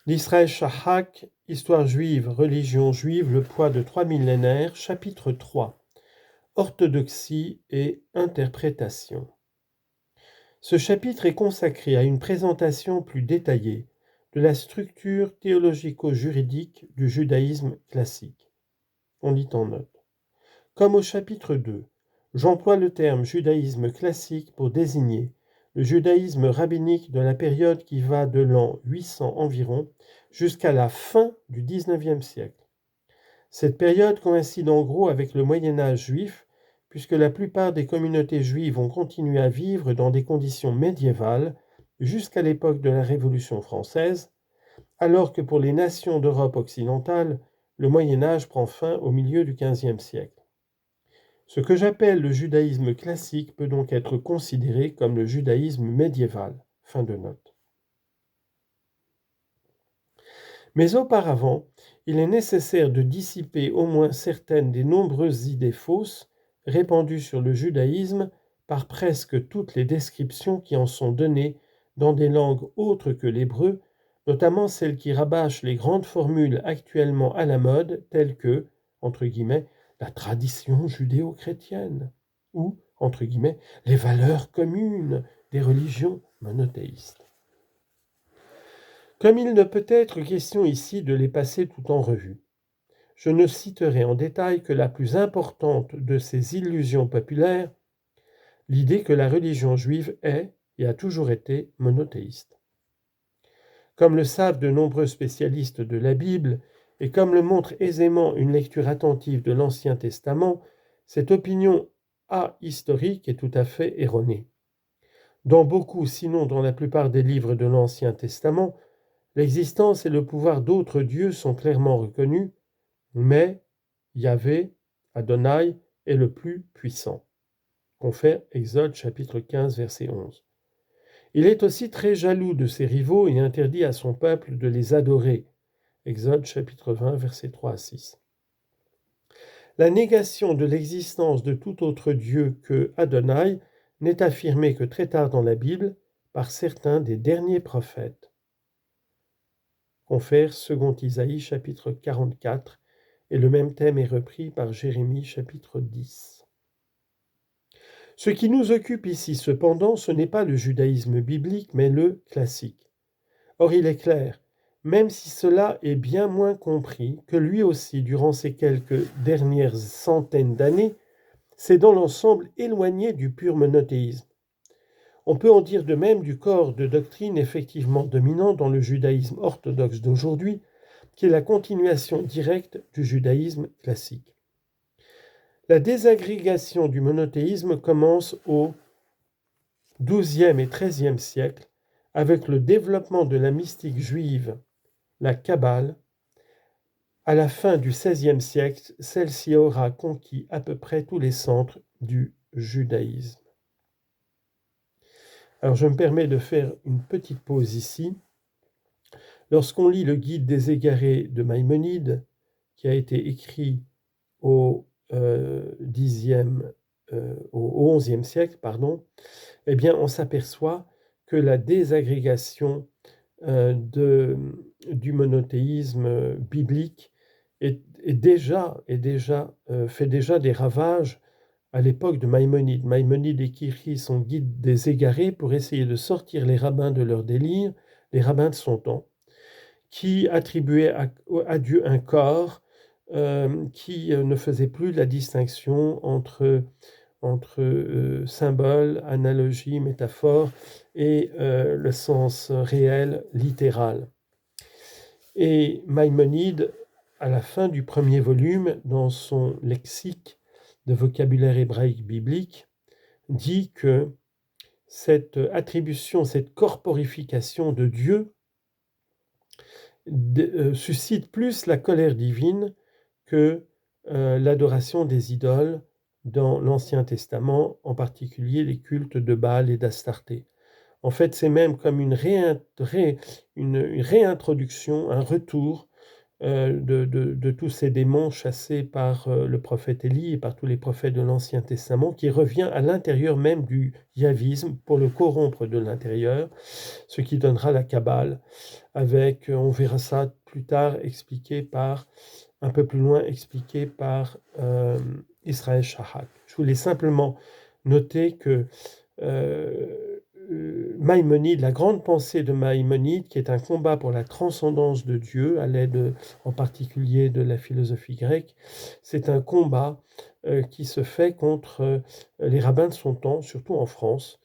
L'Israël Shahak, Histoire juive, religion juive, le poids de 3 millénaires, chapitre 3. Orthodoxie et interprétation. Ce chapitre est consacré à une présentation plus détaillée de la structure théologico-juridique du judaïsme classique. On lit en note. Comme au chapitre 2, j'emploie le terme judaïsme classique pour désigner le judaïsme rabbinique de la période qui va de l'an 800 environ jusqu'à la fin du XIXe siècle. Cette période coïncide en gros avec le Moyen Âge juif, puisque la plupart des communautés juives ont continué à vivre dans des conditions médiévales jusqu'à l'époque de la Révolution française, alors que pour les nations d'Europe occidentale, le Moyen Âge prend fin au milieu du XVe siècle. Ce que j'appelle le judaïsme classique peut donc être considéré comme le judaïsme médiéval. Fin de note. Mais auparavant, il est nécessaire de dissiper au moins certaines des nombreuses idées fausses répandues sur le judaïsme par presque toutes les descriptions qui en sont données dans des langues autres que l'hébreu, notamment celles qui rabâchent les grandes formules actuellement à la mode, telles que, entre guillemets, la tradition judéo-chrétienne, ou, entre guillemets, les valeurs communes des religions monothéistes. Comme il ne peut être question ici de les passer tout en revue, je ne citerai en détail que la plus importante de ces illusions populaires, l'idée que la religion juive est et a toujours été monothéiste. Comme le savent de nombreux spécialistes de la Bible, et comme le montre aisément une lecture attentive de l'Ancien Testament, cette opinion ahistorique est tout à fait erronée. Dans beaucoup, sinon dans la plupart des livres de l'Ancien Testament, l'existence et le pouvoir d'autres dieux sont clairement reconnus, mais Yahvé, Adonai, est le plus puissant. Confère Exode chapitre 15, verset 11. Il est aussi très jaloux de ses rivaux et interdit à son peuple de les adorer. Exode chapitre 20, versets 3 à 6. La négation de l'existence de tout autre Dieu que Adonai n'est affirmée que très tard dans la Bible par certains des derniers prophètes. Confère 2 Isaïe chapitre 44 et le même thème est repris par Jérémie chapitre 10. Ce qui nous occupe ici cependant, ce n'est pas le judaïsme biblique mais le classique. Or il est clair, même si cela est bien moins compris, que lui aussi, durant ces quelques dernières centaines d'années, s'est dans l'ensemble éloigné du pur monothéisme. On peut en dire de même du corps de doctrine effectivement dominant dans le judaïsme orthodoxe d'aujourd'hui, qui est la continuation directe du judaïsme classique. La désagrégation du monothéisme commence au XIIe et XIIIe siècle avec le développement de la mystique juive, la Kabbale. À la fin du XVIe siècle, celle-ci aura conquis à peu près tous les centres du judaïsme. Alors je me permets de faire une petite pause ici. Lorsqu'on lit le Guide des égarés de Maïmonide, qui a été écrit au XIe siècle, eh bien on s'aperçoit que la désagrégation du monothéisme biblique fait déjà des ravages à l'époque de Maïmonide. Maïmonide écrit son Guide des égarés pour essayer de sortir les rabbins de leur délire, les rabbins de son temps, qui attribuaient à Dieu un corps, qui ne faisait plus la distinction entre symbole, analogie, métaphore et le sens réel, littéral. Et Maïmonide, à la fin du premier volume, dans son lexique de vocabulaire hébraïque biblique, dit que cette attribution, cette corporification de Dieu suscite plus la colère divine que l'adoration des idoles dans l'Ancien Testament, en particulier les cultes de Baal et d'Astarté. En fait, c'est même comme une réintroduction, un retour de tous ces démons chassés par le prophète Élie et par tous les prophètes de l'Ancien Testament, qui revient à l'intérieur même du yavisme pour le corrompre de l'intérieur, ce qui donnera la Kabbale, avec, on verra ça plus tard, un peu plus loin, expliqué par Israël Shahak. Je voulais simplement noter que Maïmonide, la grande pensée de Maïmonide, qui est un combat pour la transcendance de Dieu, à l'aide en particulier de la philosophie grecque, c'est un combat qui se fait contre les rabbins de son temps, surtout en France,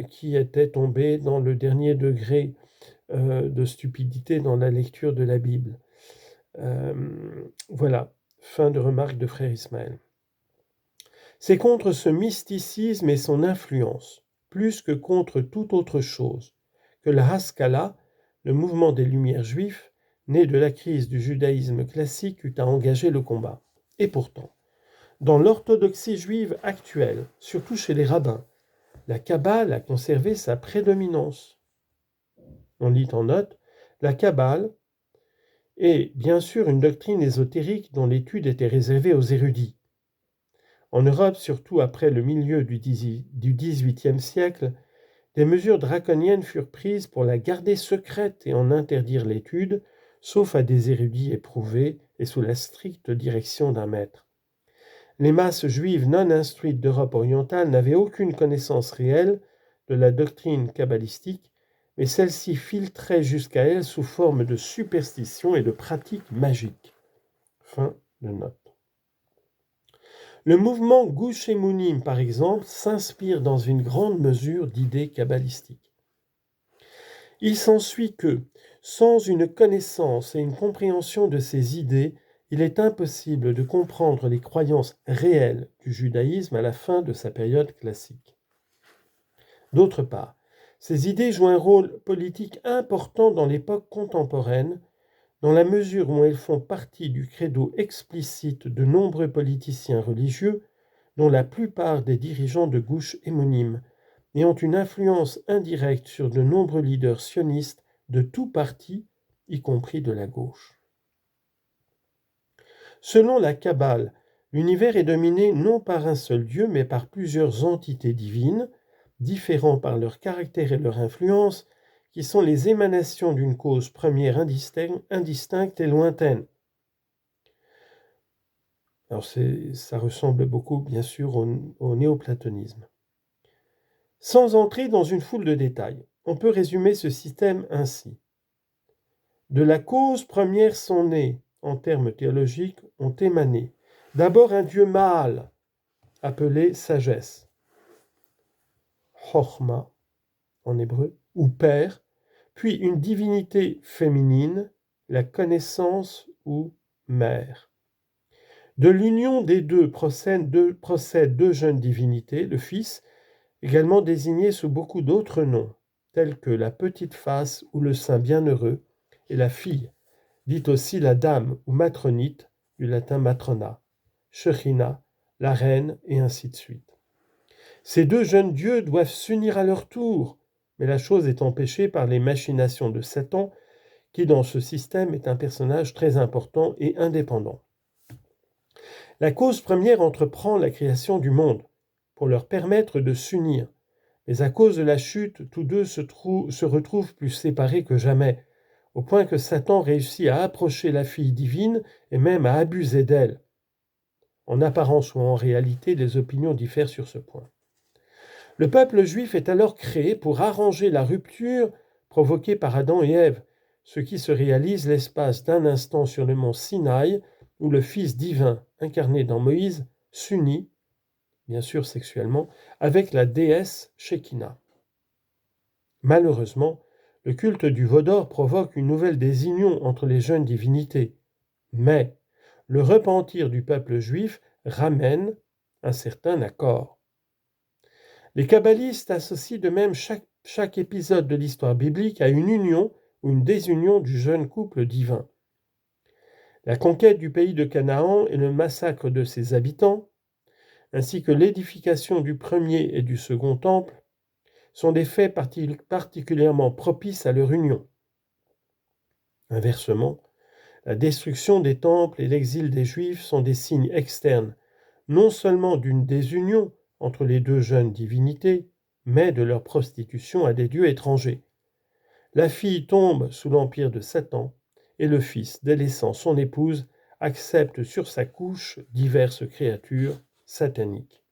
qui étaient tombés dans le dernier degré de stupidité dans la lecture de la Bible. Voilà, fin de remarque de frère Ismaël. C'est contre ce mysticisme et son influence, plus que contre toute autre chose, que la Haskalah, le mouvement des Lumières juifs, né de la crise du judaïsme classique, eut à engager le combat. Et pourtant, dans l'orthodoxie juive actuelle, surtout chez les rabbins, la Kabbale a conservé sa prédominance. On lit en note, la Kabbale est bien sûr une doctrine ésotérique dont l'étude était réservée aux érudits. En Europe, surtout après le milieu du XVIIIe siècle, des mesures draconiennes furent prises pour la garder secrète et en interdire l'étude, sauf à des érudits éprouvés et sous la stricte direction d'un maître. Les masses juives non instruites d'Europe orientale n'avaient aucune connaissance réelle de la doctrine kabbalistique, mais celle-ci filtrait jusqu'à elles sous forme de superstitions et de pratiques magiques. Fin de note. Le mouvement Gush Emunim, par exemple, s'inspire dans une grande mesure d'idées kabbalistiques. Il s'ensuit que, sans une connaissance et une compréhension de ces idées, il est impossible de comprendre les croyances réelles du judaïsme à la fin de sa période classique. D'autre part, ces idées jouent un rôle politique important dans l'époque contemporaine, dans la mesure où elles font partie du credo explicite de nombreux politiciens religieux, dont la plupart des dirigeants de Gush Emunim, et ont une influence indirecte sur de nombreux leaders sionistes de tous partis, y compris de la gauche. Selon la Kabbale, l'univers est dominé non par un seul Dieu, mais par plusieurs entités divines, différents par leur caractère et leur influence, qui sont les émanations d'une cause première indistincte et lointaine. Alors ça ressemble beaucoup, bien sûr, au néoplatonisme. Sans entrer dans une foule de détails, on peut résumer ce système ainsi. De la cause première sont nés, en termes théologiques, ont émané d'abord un Dieu mâle, appelé sagesse, Chochma en hébreu, ou père, puis une divinité féminine, la connaissance ou mère. De l'union des deux procèdent deux jeunes divinités, le Fils, également désigné sous beaucoup d'autres noms, tels que la petite face ou le saint bienheureux, et la fille, dite aussi la dame ou matronite, du latin matrona, Shechina, la reine, et ainsi de suite. Ces deux jeunes dieux doivent s'unir à leur tour, mais la chose est empêchée par les machinations de Satan, qui dans ce système est un personnage très important et indépendant. La cause première entreprend la création du monde, pour leur permettre de s'unir, mais à cause de la chute, tous deux se retrouvent plus séparés que jamais, au point que Satan réussit à approcher la fille divine et même à abuser d'elle. En apparence ou en réalité, les opinions diffèrent sur ce point. Le peuple juif est alors créé pour arranger la rupture provoquée par Adam et Ève, ce qui se réalise l'espace d'un instant sur le mont Sinaï, où le Fils divin, incarné dans Moïse, s'unit, bien sûr sexuellement, avec la déesse Shekinah. Malheureusement, le culte du veau d'or provoque une nouvelle désunion entre les jeunes divinités. Mais le repentir du peuple juif ramène un certain accord. Les kabbalistes associent de même chaque épisode de l'histoire biblique à une union ou une désunion du jeune couple divin. La conquête du pays de Canaan et le massacre de ses habitants, ainsi que l'édification du premier et du second temple, sont des faits particulièrement propices à leur union. Inversement, La destruction des temples et l'exil des Juifs sont des signes externes, non seulement d'une désunion entre les deux jeunes divinités, mais de leur prostitution à des dieux étrangers. La fille tombe sous l'empire de Satan, et le fils, délaissant son épouse, accepte sur sa couche diverses créatures sataniques.